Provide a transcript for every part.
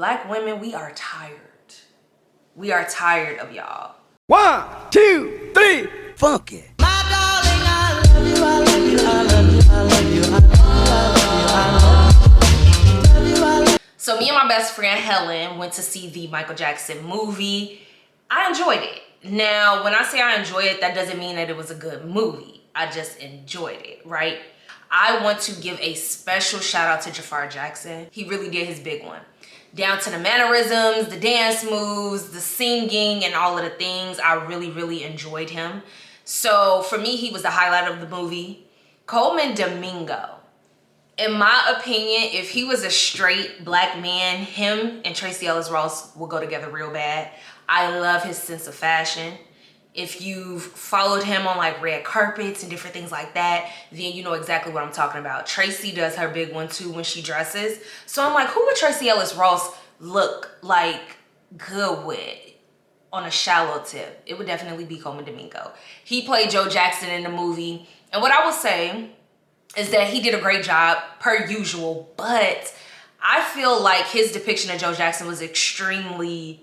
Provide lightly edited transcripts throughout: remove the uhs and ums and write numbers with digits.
Black women, we are tired. We are tired of y'all. 1, 2, 3, funk it. My darling, I love you, I love you, I love you, I love you, I love you, I love you. So me and my best friend Helen went to see the Michael Jackson movie. I enjoyed it. Now, when I say I enjoyed it, that doesn't mean that it was a good movie. I just enjoyed it, right? I want to give a special shout out to Jafar Jackson. He really did his big one. Down to the mannerisms, the dance moves, the singing, and all of the things. I really, really enjoyed him. So for me, he was the highlight of the movie. Coleman Domingo. In my opinion, if he was a straight black man, him and Tracee Ellis Ross will go together real bad. I love his sense of fashion. If you've followed him on like red carpets and different things like that, then you know exactly what I'm talking about. Tracee does her big one too when she dresses. So I'm like, who would Tracee Ellis Ross look like good with on a shallow tip? It would definitely be Coleman Domingo. He played Joe Jackson in the movie. And what I will say is that he did a great job per usual, but I feel like his depiction of Joe Jackson was extremely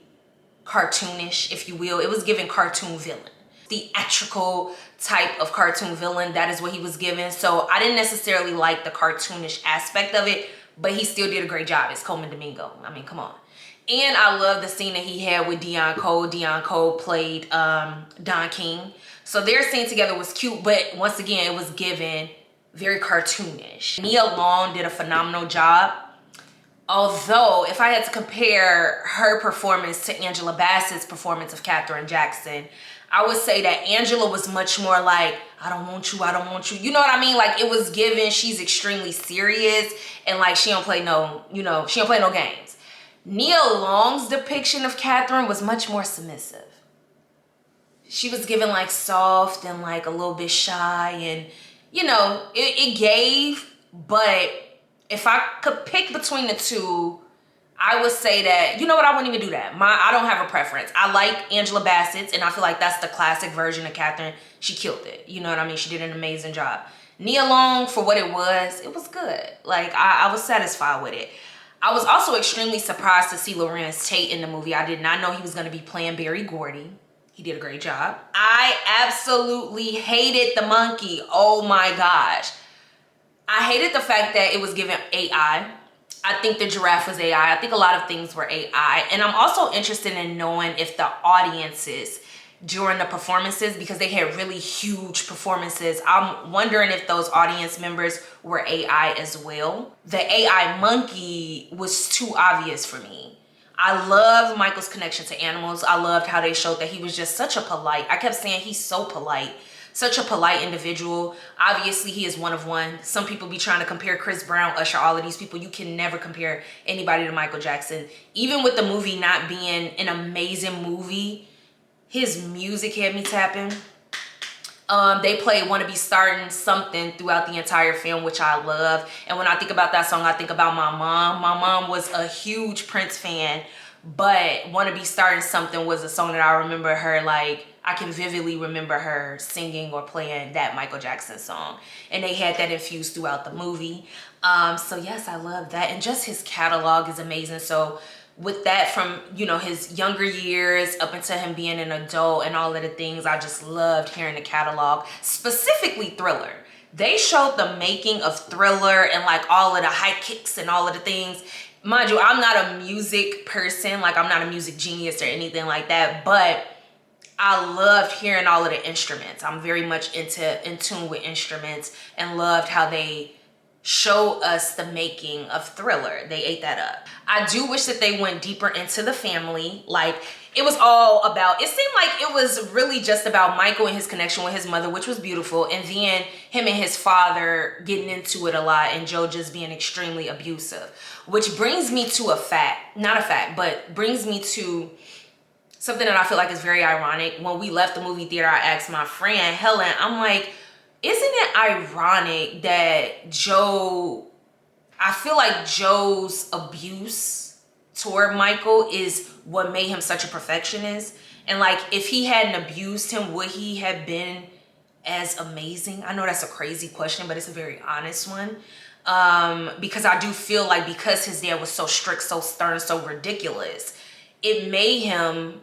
cartoonish, if you will. It was given cartoon villain. Theatrical type of cartoon villain, that is what he was given. So I didn't necessarily like the cartoonish aspect of it, but he still did a great job. It's Coleman Domingo. I mean, come on. And I love the scene that he had with Deon Cole. Deon Cole played Don King. So their scene together was cute, but once again, it was given very cartoonish. Nia Long did a phenomenal job. Although, if I had to compare her performance to Angela Bassett's performance of Katherine Jackson, I would say that Angela was much more like, I don't want you, I don't want you. You know what I mean? Like, it was given, she's extremely serious and like she don't play no, she don't play no games. Nia Long's depiction of Katherine was much more submissive. She was given like soft and like a little bit shy and, it gave, but if I could pick between the two, I would say that, you know what, I wouldn't even do that. I don't have a preference. I like Angela Bassett's, and I feel like that's the classic version of Katherine. She killed it. You know what I mean? She did an amazing job. Nia Long, for what it was good. Like, I was satisfied with it. I was also extremely surprised to see Lorenz Tate in the movie. I did not know he was going to be playing Berry Gordy. He did a great job. I absolutely hated the monkey. Oh my gosh. I hated the fact that it was given AI. I think the giraffe was AI. I think a lot of things were AI. And I'm also interested in knowing if the audiences during the performances, because they had really huge performances, I'm wondering if those audience members were AI as well. The AI monkey was too obvious for me. I loved Michael's connection to animals. I loved how they showed that he was just such a polite, I kept saying he's so polite. Such a polite individual. Obviously, he is one of one. Some people be trying to compare Chris Brown, Usher, all of these people. You can never compare anybody to Michael Jackson. Even with the movie not being an amazing movie, his music had me tapping. They played Wanna Be Starting Something throughout the entire film, which I love. And when I think about that song, I think about my mom. My mom was a huge Prince fan, but Wanna Be Starting Something was a song that I remember her like, I can vividly remember her singing or playing that Michael Jackson song. And they had that infused throughout the movie. So yes, I love that. And just his catalog is amazing. So with that from, his younger years up until him being an adult and all of the things, I just loved hearing the catalog, specifically Thriller. They showed the making of Thriller and like all of the high kicks and all of the things. Mind you, I'm not a music person. Like, I'm not a music genius or anything like that, but I loved hearing all of the instruments. I'm very much in tune with instruments and loved how they show us the making of Thriller. They ate that up. I do wish that they went deeper into the family. Like, it was all about, it seemed like it was really just about Michael and his connection with his mother, which was beautiful. And then him and his father getting into it a lot and Joe just being extremely abusive, which brings me to brings me to something that I feel like is very ironic. When we left the movie theater, I asked my friend Helen, I'm like, isn't it ironic that I feel like Joe's abuse toward Michael is what made him such a perfectionist? And like, if he hadn't abused him, would he have been as amazing? I know that's a crazy question, but it's a very honest one. Because I do feel like because his dad was so strict, so stern, so ridiculous, it made him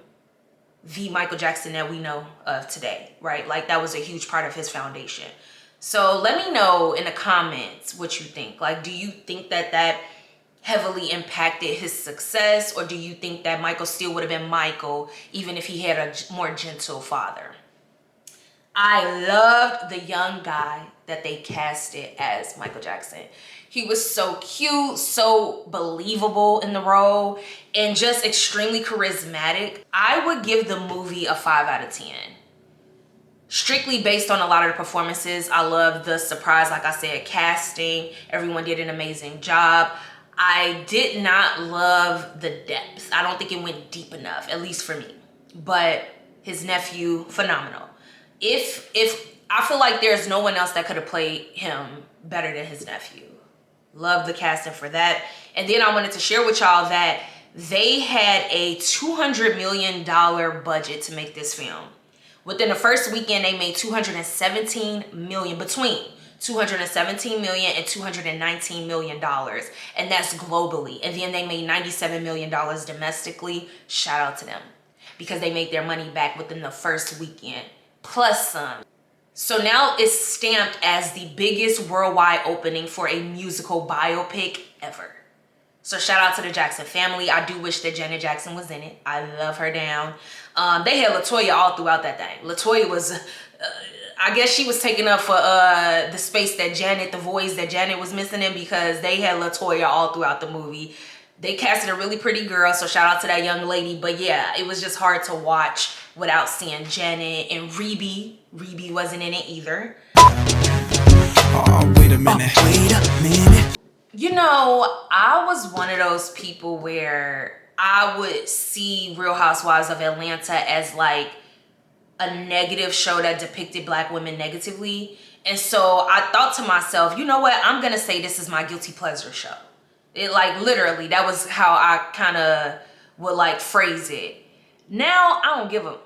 the Michael Jackson that we know of today, right? Like that was a huge part of his foundation. So let me know in the comments what you think. Like, do you think that that heavily impacted his success, or do you think that Michael still would have been Michael even if he had a more gentle father? I loved the young guy that they casted as Michael Jackson. He was so cute, so believable in the role, and just extremely charismatic. I would give the movie a 5 out of 10. Strictly based on a lot of the performances. I love the surprise, like I said, casting. Everyone did an amazing job. I did not love the depth. I don't think it went deep enough, at least for me. But his nephew, phenomenal. If I feel like there's no one else that could have played him better than his nephew. Love the casting for that. And then I wanted to share with y'all that they had a $200 million budget to make this film. Within the first weekend, they made $217 million, between $217 million and $219 million. And that's globally. And then they made $97 million domestically. Shout out to them, because they made their money back within the first weekend, plus some. So now it's stamped as the biggest worldwide opening for a musical biopic ever. So shout out to the Jackson family. I do wish that Janet Jackson was in it. I love her down. They had LaToya all throughout that thing. LaToya was, I guess she was taking up for the space that Janet, the voice that Janet was missing in, because they had LaToya all throughout the movie. They casted a really pretty girl, so shout out to that young lady. But yeah, it was just hard to watch without seeing Janet. And Rebe wasn't in it either. Oh, wait a minute. You know, I was one of those people where I would see Real Housewives of Atlanta as like a negative show that depicted Black women negatively. And so I thought to myself, you know what? I'm going to say this is my guilty pleasure show. It, like, literally, that was how I kind of would like phrase it. Now I don't give a.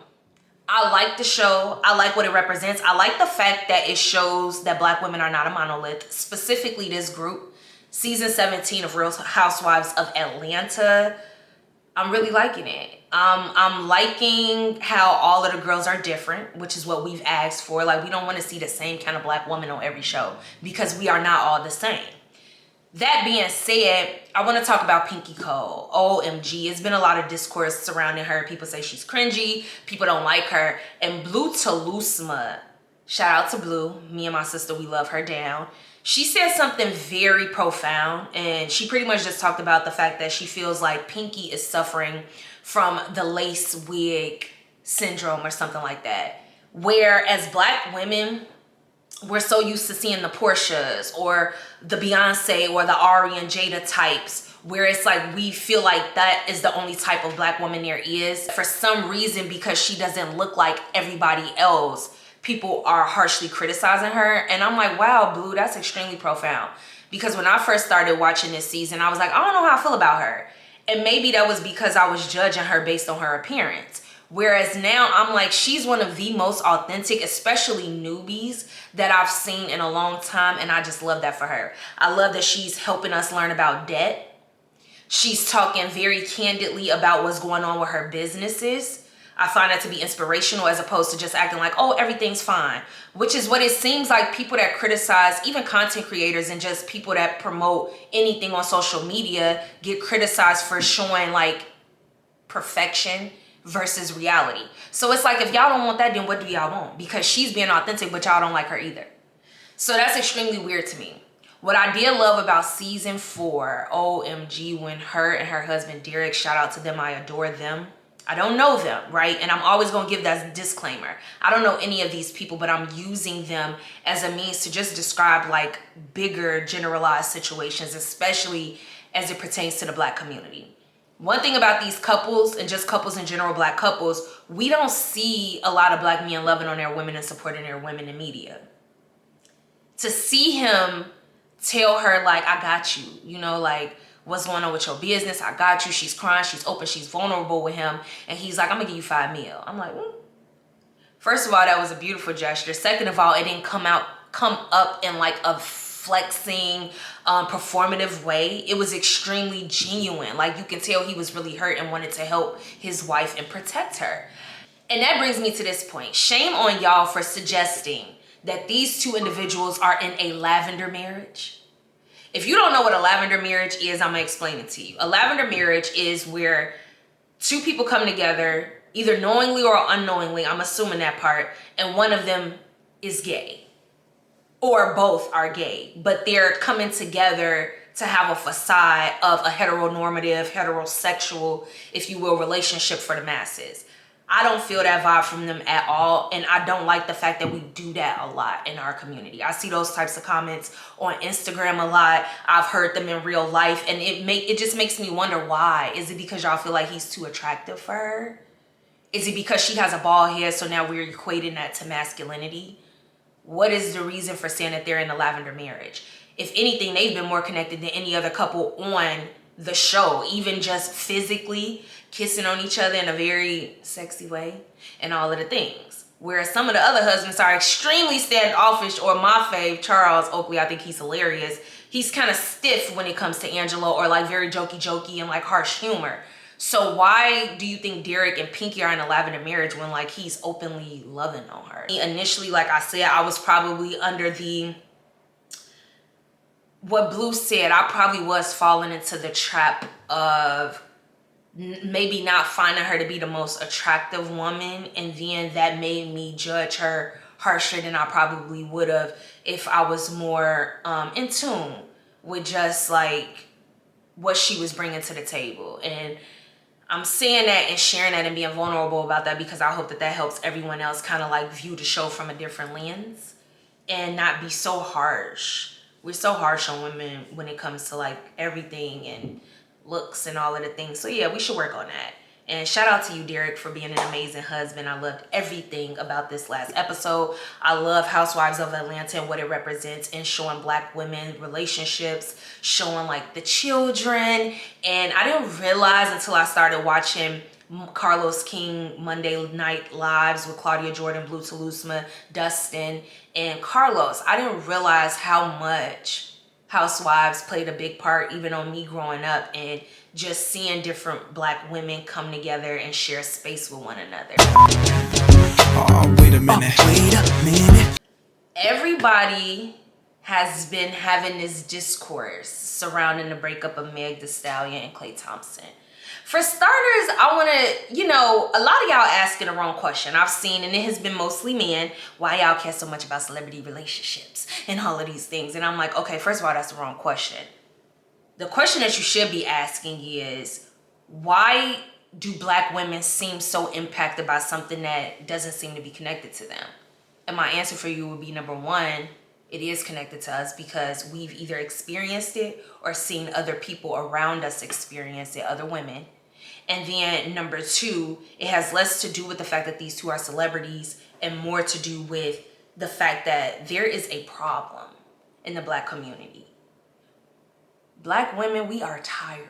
I like the show. I like what it represents. I like the fact that it shows that Black women are not a monolith, specifically this group. Season 17 of Real Housewives of Atlanta. I'm really liking it. I'm liking how all of the girls are different, which is what we've asked for. Like, we don't want to see the same kind of Black woman on every show, because we are not all the same. That being said, I want to talk about Pinky Cole. OMG, it's been a lot of discourse surrounding her. People say she's cringy. People don't like her. And Blue Telusma, shout out to Blue. Me and my sister, we love her down. She said something very profound, and she pretty much just talked about the fact that she feels like Pinky is suffering from the lace wig syndrome or something like that. Where as Black women, we're so used to seeing the Portias or the Beyonce or the Ari and Jada types, where it's like we feel like that is the only type of Black woman there is. For some reason, because she doesn't look like everybody else, people are harshly criticizing her. And I'm like, wow, Blue, that's extremely profound. Because when I first started watching this season, I was like, I don't know how I feel about her. And maybe that was because I was judging her based on her appearance. Whereas now I'm like, she's one of the most authentic, especially newbies, that I've seen in a long time. And I just love that for her. I love that she's helping us learn about debt. She's talking very candidly about what's going on with her businesses. I find that to be inspirational, as opposed to just acting like, oh, everything's fine. Which is what it seems like people that criticize, even content creators and just people that promote anything on social media, get criticized for showing like perfection versus reality. So it's like, if y'all don't want that, then what do y'all want? Because she's being authentic, but y'all don't like her either. So that's extremely weird to me. What I did love about season 4, OMG, when her and her husband Derek, shout out to them, I adore them. I don't know them, right? And I'm always going to give that disclaimer. I don't know any of these people, but I'm using them as a means to just describe like bigger generalized situations, especially as it pertains to the Black community. One thing about these couples, and just couples in general, Black couples, we don't see a lot of Black men loving on their women and supporting their women in media. To see him tell her like, I got you, you know, like, what's going on with your business? I got you. She's crying. She's open. She's vulnerable with him. And he's like, I'm going to give you $5 million. I'm like, First of all, that was a beautiful gesture. Second of all, it didn't come up in like a flexing, performative way. It was extremely genuine. Like, you can tell he was really hurt and wanted to help his wife and protect her. And that brings me to this point. Shame on y'all for suggesting that these two individuals are in a lavender marriage. If you don't know what a lavender marriage is, I'm gonna explain it to you. A lavender marriage is where two people come together, either knowingly or unknowingly, I'm assuming that part, and one of them is gay. Or both are gay, but they're coming together to have a facade of a heteronormative, heterosexual, if you will, relationship for the masses. I don't feel that vibe from them at all, and I don't like the fact that we do that a lot in our community. I see those types of comments on Instagram a lot. I've heard them in real life, and it just makes me wonder why. Is it because y'all feel like he's too attractive for her? Is it because she has a bald head, so now we're equating that to masculinity? What is the reason for saying that they're in a lavender marriage? If anything, they've been more connected than any other couple on the show, even just physically kissing on each other in a very sexy way and all of the things. Whereas some of the other husbands are extremely standoffish, or my fave, Charles Oakley, I think he's hilarious. He's kind of stiff when it comes to Angelo, or like very jokey and like harsh humor. So why do you think Derek and Pinky are in a lavender marriage when like he's openly loving on her? Initially, like I said, I was probably under what Blue said, I probably was falling into the trap of maybe not finding her to be the most attractive woman, and then that made me judge her harsher than I probably would have if I was more in tune with just like what she was bringing to the table. And I'm saying that and sharing that and being vulnerable about that because I hope that that helps everyone else kind of like view the show from a different lens and not be so harsh. We're so harsh on women when it comes to like everything and looks and all of the things. So yeah, we should work on that. And shout out to you, Derek, for being an amazing husband. I loved everything about this last episode. I love Housewives of Atlanta and what it represents in showing Black women relationships, showing like the children. And I didn't realize until I started watching Carlos King Monday Night Lives with Claudia Jordan, Blue Telusma, Dustin, and Carlos. I didn't realize how much Housewives played a big part even on me growing up, and just seeing different Black women come together and share space with one another. Oh, wait a minute. Everybody has been having this discourse surrounding the breakup of Meg Thee Stallion and Klay Thompson. For starters, I want to, a lot of y'all asking the wrong question. I've seen, and it has been mostly men, why y'all care so much about celebrity relationships and all of these things. And I'm like, okay, first of all, that's the wrong question. The question that you should be asking is, why do Black women seem so impacted by something that doesn't seem to be connected to them? And my answer for you would be, number one, it is connected to us because we've either experienced it or seen other people around us experience it, other women. And then number two, it has less to do with the fact that these two are celebrities and more to do with the fact that there is a problem in the Black community. Black women, we are tired.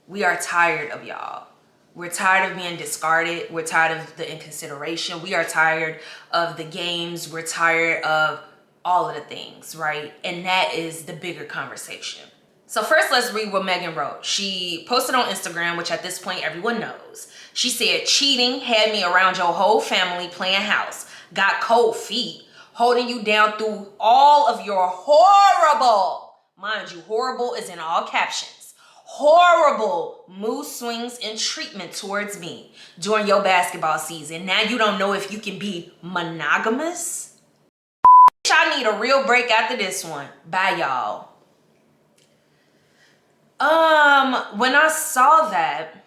We are tired of y'all. We're tired of being discarded. We're tired of the inconsideration. We are tired of the games. We're tired of all of the things, right? And that is the bigger conversation. So first, let's read what Megan wrote. She posted on Instagram, which at this point everyone knows. She said, cheating had me around your whole family playing house. Got cold feet, holding you down through all of your horrible, mind you, horrible is in all captions, horrible mood swings and treatment towards me during your basketball season. Now you don't know if you can be monogamous? I need a real break after this one. Bye, y'all. When I saw that,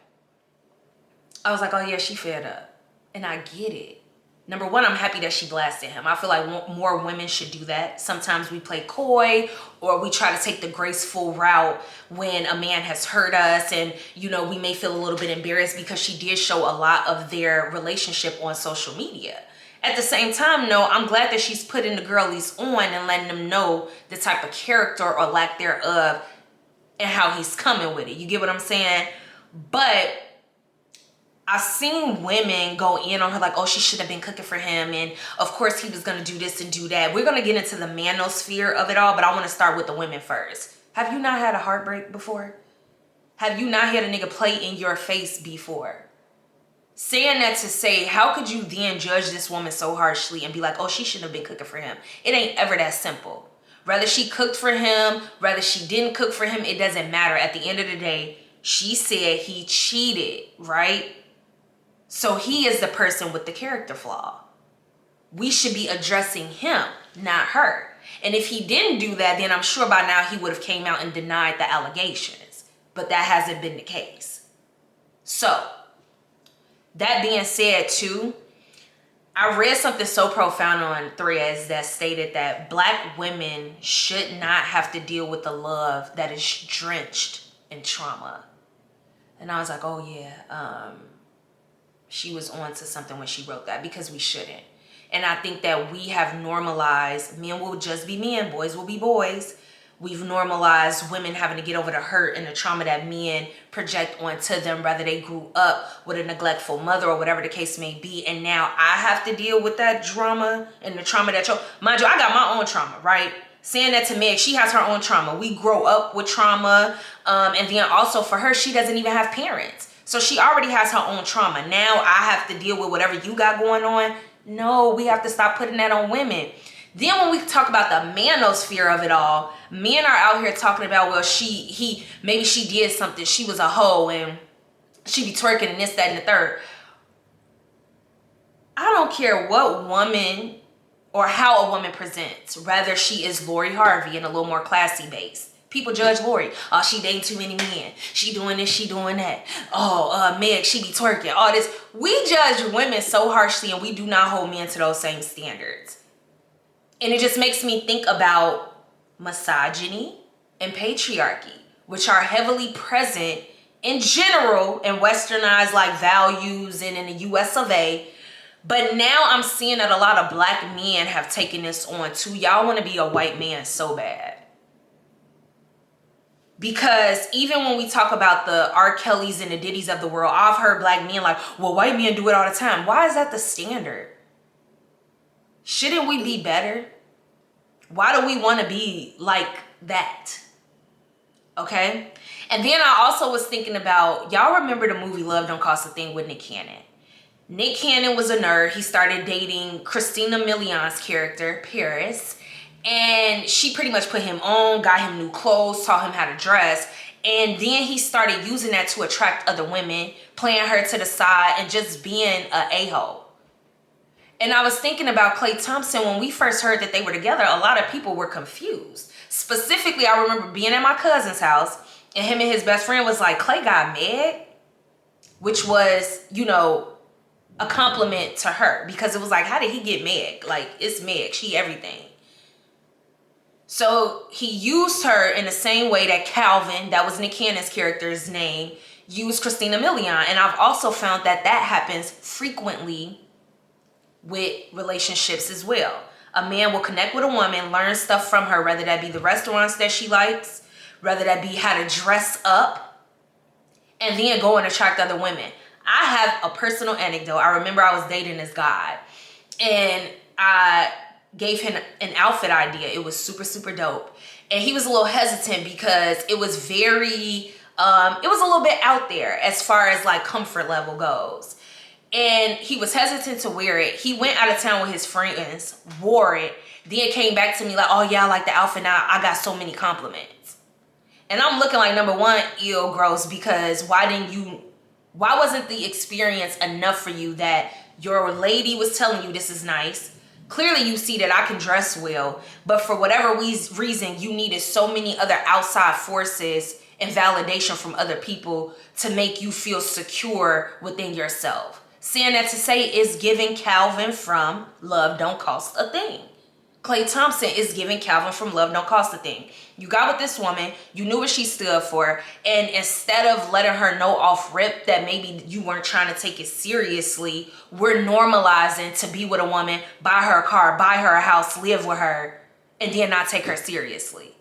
I was like, oh yeah, she fed up. And I get it. Number one, I'm happy that she blasted him. I feel like more women should do that. Sometimes we play coy or we try to take the graceful route when a man has hurt us, and we may feel a little bit embarrassed because she did show a lot of their relationship on social media. At the same time, no, I'm glad that she's putting the girlies on and letting them know the type of character or lack thereof and how he's coming with it. You get what I'm saying? But I've seen women go in on her like, oh, she should have been cooking for him. And of course he was going to do this and do that. We're going to get into the manosphere of it all, but I want to start with the women first. Have you not had a heartbreak before? Have you not had a nigga play in your face before? Saying that to say, how could you then judge this woman so harshly and be like, oh, she shouldn't have been cooking for him? It ain't ever that simple. Whether she cooked for him, whether she didn't cook for him, it doesn't matter. At the end of the day, she said he cheated, right? So he is the person with the character flaw. We should be addressing him, not her. And if he didn't do that, then I'm sure by now he would have came out and denied the allegations. But that hasn't been the case. So, that being said too, I read something so profound on Threads that stated that Black women should not have to deal with the love that is drenched in trauma. And I was like, oh yeah, she was on to something when she wrote that, because we shouldn't. And I think that we have normalized, men will just be men, boys will be boys. We've normalized women having to get over the hurt and the trauma that men project onto them, whether they grew up with a neglectful mother or whatever the case may be. And now I have to deal with that drama and the trauma that mind you, I got my own trauma, right? Saying that to Meg, she has her own trauma. We grow up with trauma. And then also for her, she doesn't even have parents. So she already has her own trauma. Now I have to deal with whatever you got going on. No, we have to stop putting that on women. Then when we talk about the manosphere of it all, men are out here talking about, well, maybe she did something. She was a hoe and she be twerking and this, that, and the third. I don't care what woman or how a woman presents, whether she is Lori Harvey and a little more classy base. People judge Lori. Oh, she dating too many men. She doing this, she doing that. Oh, Meg, she be twerking. All this. We judge women so harshly and we do not hold men to those same standards. And it just makes me think about misogyny and patriarchy, which are heavily present in general in westernized like values and in the US of A. But now I'm seeing that a lot of Black men have taken this on too. Y'all want to be a white man so bad. Because even when we talk about the R. Kellys and the Diddy's of the world, I've heard Black men like, well, white men do it all the time. Why is that the standard? Shouldn't we be better? Why do we want to be like that? Okay? And then I also was thinking about, y'all remember the movie Love Don't Cost a Thing with Nick Cannon? Nick Cannon was a nerd. He started dating Christina Milian's character, Paris. And she pretty much put him on, got him new clothes, taught him how to dress. And then he started using that to attract other women, playing her to the side and just being an a-hole. And I was thinking about Klay Thompson. When we first heard that they were together, a lot of people were confused. Specifically, I remember being at my cousin's house and him and his best friend was like, Klay got Meg, which was, you know, a compliment to her because it was like, how did he get Meg? Like, it's Meg, she everything. So he used her in the same way that Calvin, that was Nick Cannon's character's name, used Christina Milian. And I've also found that that happens frequently with relationships as well. A man will connect with a woman, learn stuff from her, whether that be the restaurants that she likes, whether that be how to dress up, and then go and attract other women. I have a personal anecdote. I remember I was dating this guy and I gave him an outfit idea. It was super, super dope. And he was a little hesitant because it was very, it was a little bit out there as far as like comfort level goes. And he was hesitant to wear it. He went out of town with his friends, wore it, then came back to me like, oh yeah, I like the outfit now. I got so many compliments. And I'm looking like, number one, ew, gross, because why wasn't the experience enough for you that your lady was telling you this is nice? Clearly you see that I can dress well, but for whatever reason, you needed so many other outside forces and validation from other people to make you feel secure within yourself. Saying that to say is giving Calvin from Love Don't Cost a Thing. Klay Thompson is giving Calvin from Love Don't Cost a Thing. You got with this woman, you knew what she stood for, and instead of letting her know off rip that maybe you weren't trying to take it seriously, we're normalizing to be with a woman, buy her a car, buy her a house, live with her, and then not take her seriously.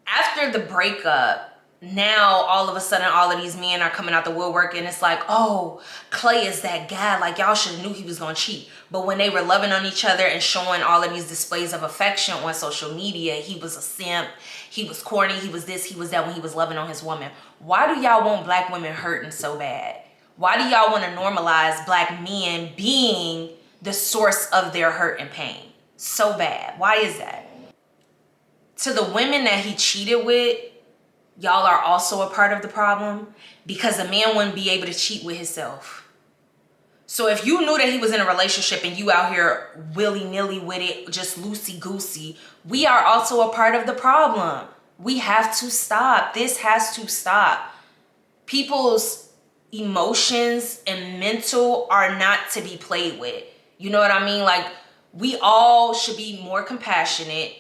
After the breakup, now all of a sudden all of these men are coming out the woodwork and it's like, oh, Klay is that guy, like y'all should have knew he was gonna cheat. But when they were loving on each other and showing all of these displays of affection on social media, he was a simp, he was corny, he was this, he was that when he was loving on his woman. Why do y'all want black women hurting so bad? Why do y'all want to normalize black men being the source of their hurt and pain so bad? Why is that? To the women that he cheated with, y'all are also a part of the problem, because a man wouldn't be able to cheat with himself. So if you knew that he was in a relationship and you out here willy-nilly with it, just loosey-goosey, we are also a part of the problem. We have to stop. This has to stop. People's emotions and mental are not to be played with. You know what I mean? Like, we all should be more compassionate.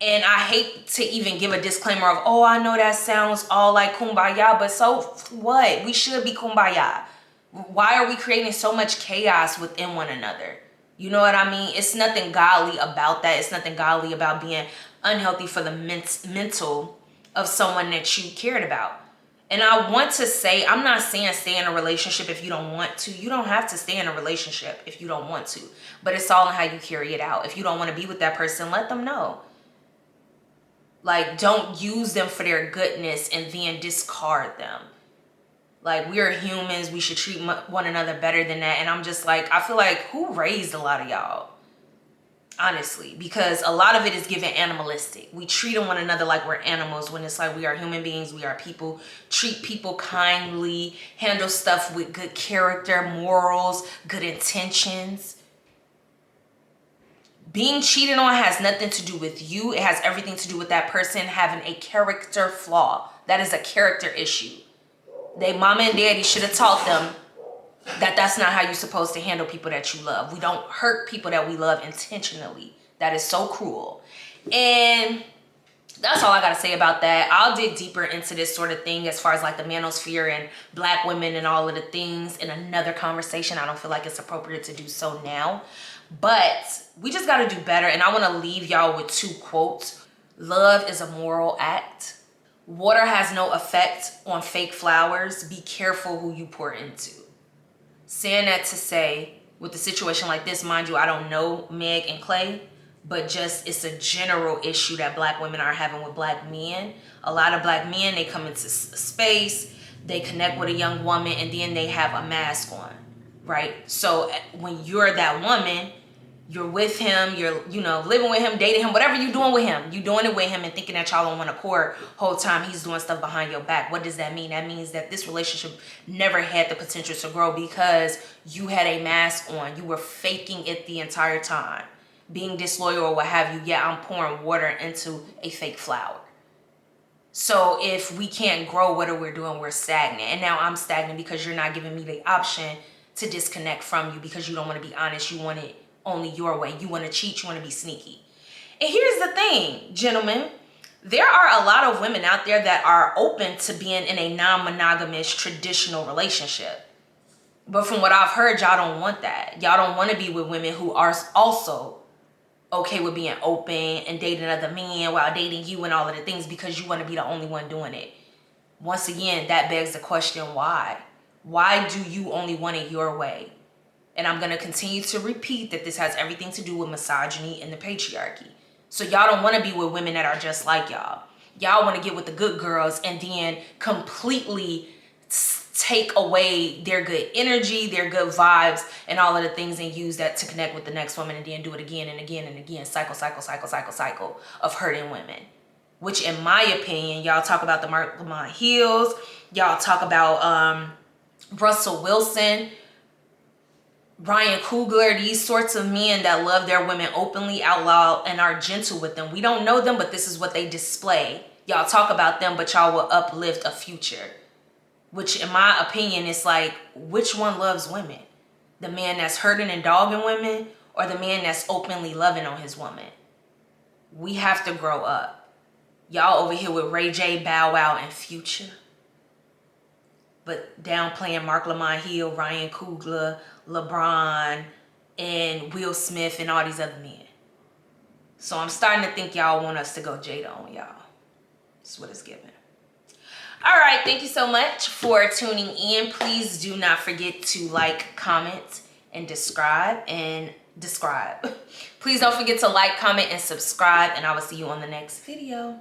And I hate to even give a disclaimer of, oh, I know that sounds all like kumbaya, but so what? We should be kumbaya. Why are we creating so much chaos within one another? You know what I mean? It's nothing godly about that. It's nothing godly about being unhealthy for the mental of someone that you cared about. And I want to say, I'm not saying stay in a relationship if you don't want to. You don't have to stay in a relationship if you don't want to. But it's all in how you carry it out. If you don't want to be with that person, let them know. Like, don't use them for their goodness and then discard them. Like, we're humans. We should treat one another better than that. And I'm just like, I feel like, who raised a lot of y'all? Honestly, because a lot of it is given animalistic. We treat one another like we're animals when it's like we are human beings, we are people. Treat people kindly, handle stuff with good character, morals, good intentions. Being cheated on has nothing to do with you. It has everything to do with that person having a character flaw. That is a character issue. They mama and daddy should have taught them that that's not how you're supposed to handle people that you love. We don't hurt people that we love intentionally. That is so cruel. And that's all I gotta say about that. I'll dig deeper into this sort of thing as far as like the manosphere and black women and all of the things in another conversation. I don't feel like it's appropriate to do so now. But we just gotta do better. And I wanna leave y'all with 2 quotes. Love is a moral act. Water has no effect on fake flowers. Be careful who you pour into. Saying that to say, with a situation like this, mind you, I don't know Meg and Klay, but just it's a general issue that black women are having with black men. A lot of black men, they come into space, they connect with a young woman, and then they have a mask on, right? So when you're that woman, you're with him, you're, living with him, dating him, whatever you're doing with him, you doing it with him and thinking that y'all on one accord whole time he's doing stuff behind your back. What does that mean? That means that this relationship never had the potential to grow because you had a mask on. You were faking it the entire time. Being disloyal or what have you. Yeah, I'm pouring water into a fake flower. So if we can't grow, what are we doing? We're stagnant. And now I'm stagnant because you're not giving me the option to disconnect from you because you don't want to be honest. You want it only your way. You want to cheat. You want to be sneaky. And here's the thing, gentlemen. There are a lot of women out there that are open to being in a non-monogamous traditional relationship. But from what I've heard, y'all don't want that. Y'all don't want to be with women who are also okay with being open and dating other men while dating you and all of the things because you want to be the only one doing it. Once again, that begs the question, why? Why do you only want it your way? And I'm going to continue to repeat that this has everything to do with misogyny and the patriarchy. So y'all don't want to be with women that are just like y'all. Y'all want to get with the good girls and then completely take away their good energy, their good vibes, and all of the things and use that to connect with the next woman and then do it again and again and again. Cycle of hurting women. Which in my opinion, y'all talk about the Mark Lamont Hills. Y'all talk about Russell Wilson, Ryan Coogler, these sorts of men that love their women openly, out loud, and are gentle with them. We don't know them, but this is what they display. Y'all talk about them, but y'all will uplift a future. Which, in my opinion, is like, which one loves women? The man that's hurting and dogging women, or the man that's openly loving on his woman? We have to grow up. Y'all over here with Ray J, Bow Wow, and Future. But downplaying Mark Lamont Hill, Ryan Coogler, LeBron, and Will Smith, and all these other men. So I'm starting to think y'all want us to go Jada on y'all. That's what it's giving. All right, thank you so much for tuning in. Please do not forget to like, comment, and describe. Please don't forget to like, comment, and subscribe, and I will see you on the next video.